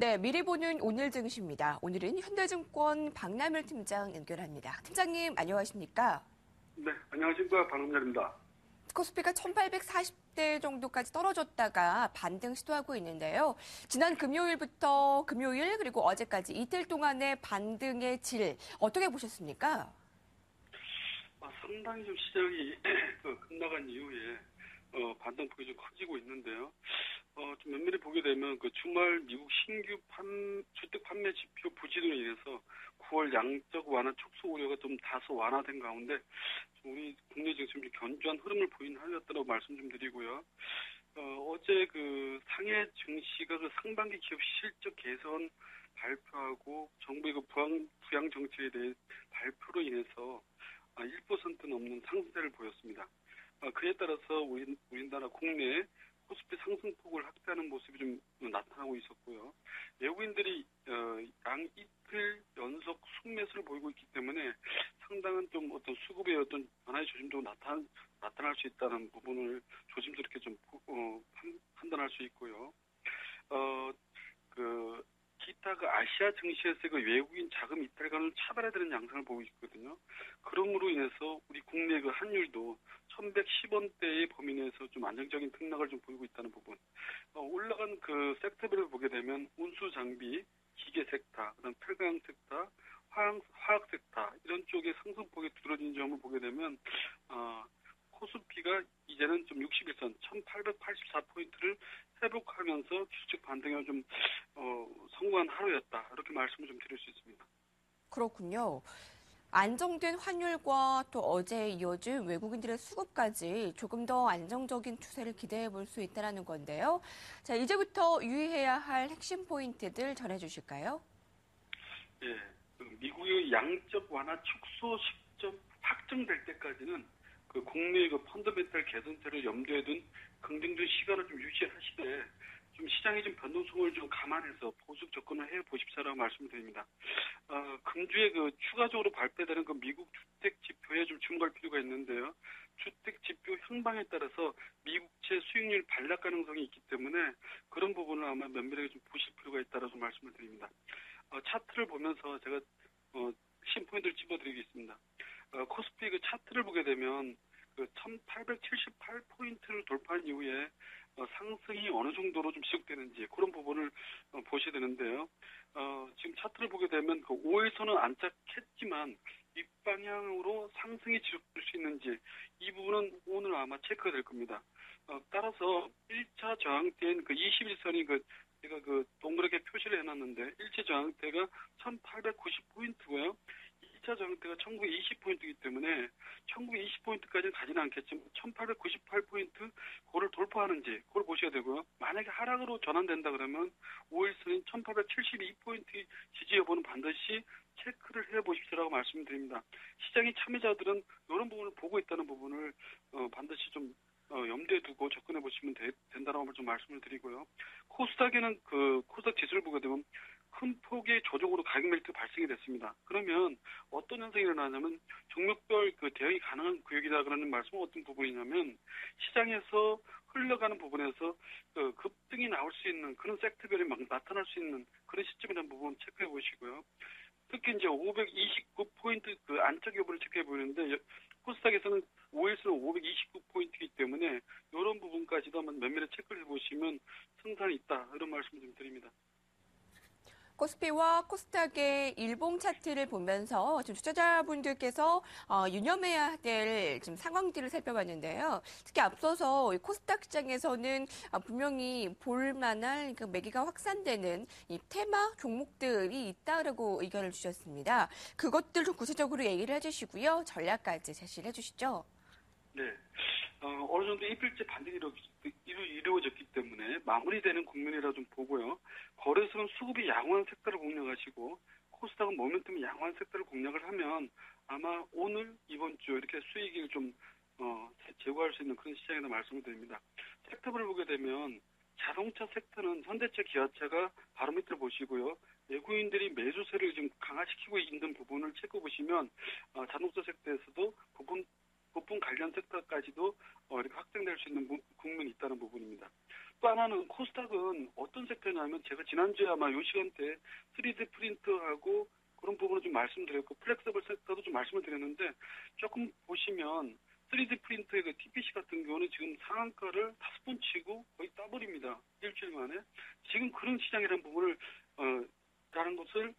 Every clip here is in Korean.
네, 미리 보는 오늘 증시입니다. 오늘은 현대증권 박남일 팀장 연결합니다. 팀장님, 안녕하십니까? 네, 안녕하십니까. 박남렬입니다. 코스피가 1840대 정도까지 떨어졌다가 반등 시도하고 있는데요. 지난 금요일부터 금요일 그리고 어제까지 이틀 동안의 반등의 질 어떻게 보셨습니까? 상당히 좀 시장이 급락한 이후에 반등폭이 좀 커지고 있는데요. 좀 면밀히 보게 되면 그 주말 미국 신규 주택 판매 지표 부진으로 인해서 9월 양적 완화 촉소 우려가 좀 다소 완화된 가운데 우리 국내 증시 견조한 흐름을 보인 하였다고 말씀 좀 드리고요. 어제 그 상해 증시가 그 상반기 기업 실적 개선 발표하고 정부의 그 부양 정책에 대해 발표로 인해서 1% 넘는 상승세를 보였습니다. 그에 따라서 우리나라 국내 코스피 상승폭을 확대하는 모습이 좀 나타나고 있었고요. 외국인들이 양 이틀 연속 순매수를 보이고 있기 때문에 상당한 좀 어떤 수급의 어떤 변화의 조짐도 나타날 수 있다는 부분을 조심스럽게 좀 판단할 수 있고요. 기타 그 아시아 증시에서 그 외국인 자금 이탈과는 차별화되는 양상을 보고 있거든요. 그럼으로 인해서 우리 국내 그 환율도 1110원대의 범위 내에서 좀 안정적인 등락을 좀 보이고 있다는 부분. 올라간 그 섹터별을 보게 되면 운수 장비, 기계 섹터, 그다음 폐광 섹터, 화학 섹터 이런 쪽의 상승폭이 두드러진 점을 보게 되면 코스피가 이제는 좀 61선 1884포인트를 회복하면서 기술적 반등에 좀 성공한 하루였다. 이렇게 말씀을 좀 드릴 수 있습니다. 그렇군요. 안정된 환율과 또 어제 이어진 외국인들의 수급까지 조금 더 안정적인 추세를 기대해 볼 수 있다는 건데요. 자, 이제부터 유의해야 할 핵심 포인트들 전해 주실까요? 예, 미국의 양적 완화 축소 시점 확정될 때까지는 그 국내의 그 펀더멘탈 개선세를 염두에 둔 긍정적 시간을 좀 유지하시되 좀 시장의 좀 변동성을 좀 감안해서 보수 접근을 해 보십사라고 말씀드립니다. 금주에 그 추가적으로 발표되는 그 미국 주택 지표에 좀 주목할 필요가 있는데요. 주택 지표 향방에 따라서 미국채 수익률 반락 가능성이 있기 때문에 그런 부분을 아마 면밀하게 좀 보실 필요가 있다라고 말씀을 드립니다. 차트를 보면서 제가 핵심 포인트를 짚어드리겠습니다. 코스피 그 차트를 보게 되면 그 1878포인트를 돌파한 이후에 상승이 어느 정도로 좀 지속되는지 그런 부분을 보셔야 되는데요. 지금 차트를 보게 되면 그 5일선은 안착했지만 윗방향으로 상승이 지속될 수 있는지 이 부분은 오늘 아마 체크가 될 겁니다. 따라서 1차 저항대인 그 21선이 제가 동그랗게 표시를 해놨는데 1차 저항대가 1890포인트고요. 2차 저항대가 1920포인트이기 때문에 1920포인트까지는 가지는 않겠지만 1898포인트 그거를 돌파하는지 그걸 보셔야 되고요. 만약에 하락으로 전환된다 그러면 5일선인 1872포인트 지지 여부는 반드시 체크를 해보십시오라고 말씀드립니다. 시장의 참여자들은 이런 부분을 보고 있다는 부분을 반드시 좀 염두에 두고 접근해 보시면 된다라고 좀 말씀을 드리고요. 코스닥에는 코스닥 지수를 보게 되면 큰 폭의 조정으로 가격 멜트 발생이 됐습니다. 그러면 어떤 현상이 일어나냐면 종목별 대응이 가능한 구역이다 그러는 말씀은 어떤 부분이냐면 시장에서 흘러가는 부분에서 급등이 나올 수 있는 그런 섹터별이 막 나타날 수 있는 그런 시점이라는 부분 체크해 보시고요. 특히 이제 529포인트 안착 여부를 체크해 보이는데 코스닥에서는 5일수는 529포인트이기 때문에 이런 부분까지도 한번 면밀히 체크를 해보시면 승산이 있다 이런 말씀을 좀 드립니다. 코스피와 코스닥의 일봉 차트를 보면서 지금 투자자분들께서 유념해야 될 지금 상황들을 살펴봤는데요. 특히 앞서서 코스닥 시장에서는 분명히 볼만한 그 매기가 확산되는 이 테마 종목들이 있다라고 의견을 주셨습니다. 그것들 좀 구체적으로 얘기를 해주시고요. 전략까지 제시를 해주시죠. 네. 어느 정도 이필제 반등이 이루어졌기 때문에 마무리되는 국면이라 좀 보고요. 거래소는 수급이 양호한 섹터를 공략하시고 코스닥은 모멘텀이 양호한 섹터를 공략을 하면 아마 오늘 이번 주 이렇게 수익을 좀 제고할 수 있는 그런 시장에다 말씀을 드립니다. 섹터별을 보게 되면 자동차 섹터는 현대차, 기아차가 바로 밑을 보시고요. 외국인들이 매수세를 좀 강화시키고 있는 부분을 체크해 보시면 자동차 섹터에서도 부품 관련 섹터까지도 이렇게 확장될 수 있는 국면이 있다는 부분입니다. 또 하나 하나는 코스닥은 어떤 섹터냐면 제가 지난주에 아마 이 시간대에 3D 프린트하고 그런 부분을 좀 말씀드렸고 플렉서블 섹터도 좀 말씀을 드렸는데 조금 보시면 3D 프린트의 그 TPC 같은 경우는 지금 상한가를 5번 치고 거의 따버립니다. 일주일 만에. 지금 그런 시장이라는 부분을 라는 것을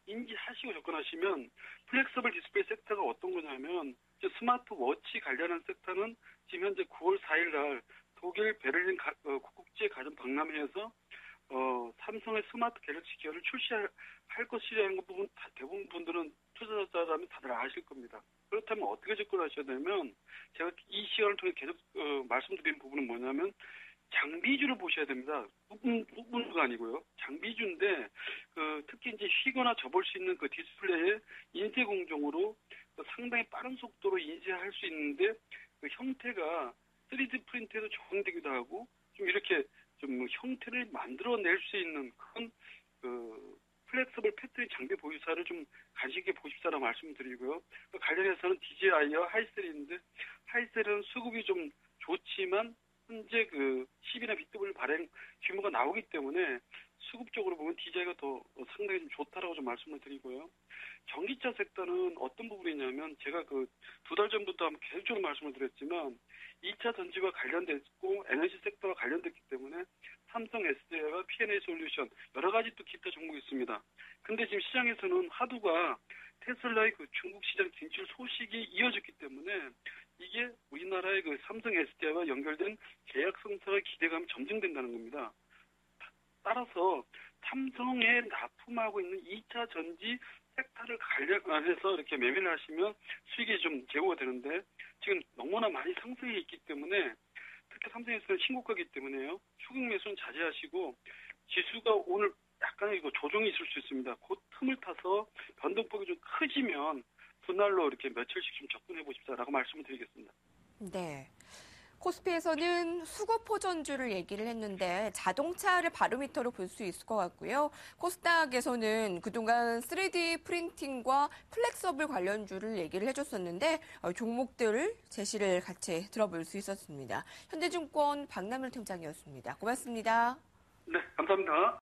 인지하시고 접근하시면 플렉서블 디스플레이 섹터가 어떤 거냐면 스마트워치 관련한 섹터는 지금 현재 9월 4일 날 독일 베를린 국제 가전 박람회에서 삼성의 스마트 갤럭시 기어를 출시할 것이라는 부분 대부분 분들은 투자자라면 다들 아실 겁니다. 그렇다면 어떻게 접근하셔야 되냐면 제가 이 시간을 통해 계속 말씀드린 부분은 뭐냐면 장비주를 보셔야 됩니다. 부분주가 아니고요. 장비주인데 특히 이제 휘거나 접을 수 있는 그 디스플레이에 인쇄 공정으로 상당히 빠른 속도로 인쇄할 수 있는데 그 형태가 3D 프린트에도 적용되기도 하고 좀 이렇게 좀 형태를 만들어낼 수 있는 그런 플렉서블 패턴 장비 보유사를 좀 관심 있게 보십사라고 말씀드리고요. 관련해서는 DJI와 하이셀인데 하이셀은 수급이 좀 좋지만 현재 그 10이나 BW 발행 규모가 나오기 때문에 수급적으로 보면 DJI가 더 상당히 좀 좋다라고 좀 말씀을 드리고요. 전기차 섹터는 어떤 부분이냐면 제가 그 2달 전부터 한번 계속적으로 말씀을 드렸지만 2차 전지와 관련됐고 에너지 섹터와 관련됐기 때문에 삼성 SDI와 P&A 솔루션 여러 가지 또 기타 종목이 있습니다. 근데 지금 시장에서는 하두가 테슬라의 그 중국 시장 진출 소식이 이어졌기 때문에 이게 우리나라의 그 삼성 SDI와 연결된 계약 성사가 기대감이 점증된다는 겁니다. 따라서 삼성에 납품하고 있는 2차 전지 섹터를 관련해서 이렇게 매매를 하시면 수익이 좀 제고가 되는데 지금 너무나 많이 상승해 있기 때문에 특히 삼성에서는 신고가이기 때문에요. 추격 매수는 자제하시고 지수가 오늘 약간의 조정이 있을 수 있습니다. 그 틈을 타서 변동폭이 좀 커지면 분할로 이렇게 며칠씩 좀 접근해 보십사라고 말씀을 드리겠습니다. 네. 코스피에서는 수급호전주를 얘기를 했는데 자동차를 바로미터로 볼 수 있을 것 같고요. 코스닥에서는 그동안 3D 프린팅과 플렉서블 관련주를 얘기를 해줬었는데 종목들 제시를 같이 들어볼 수 있었습니다. 현대증권 박남일 팀장이었습니다. 고맙습니다. 네, 감사합니다.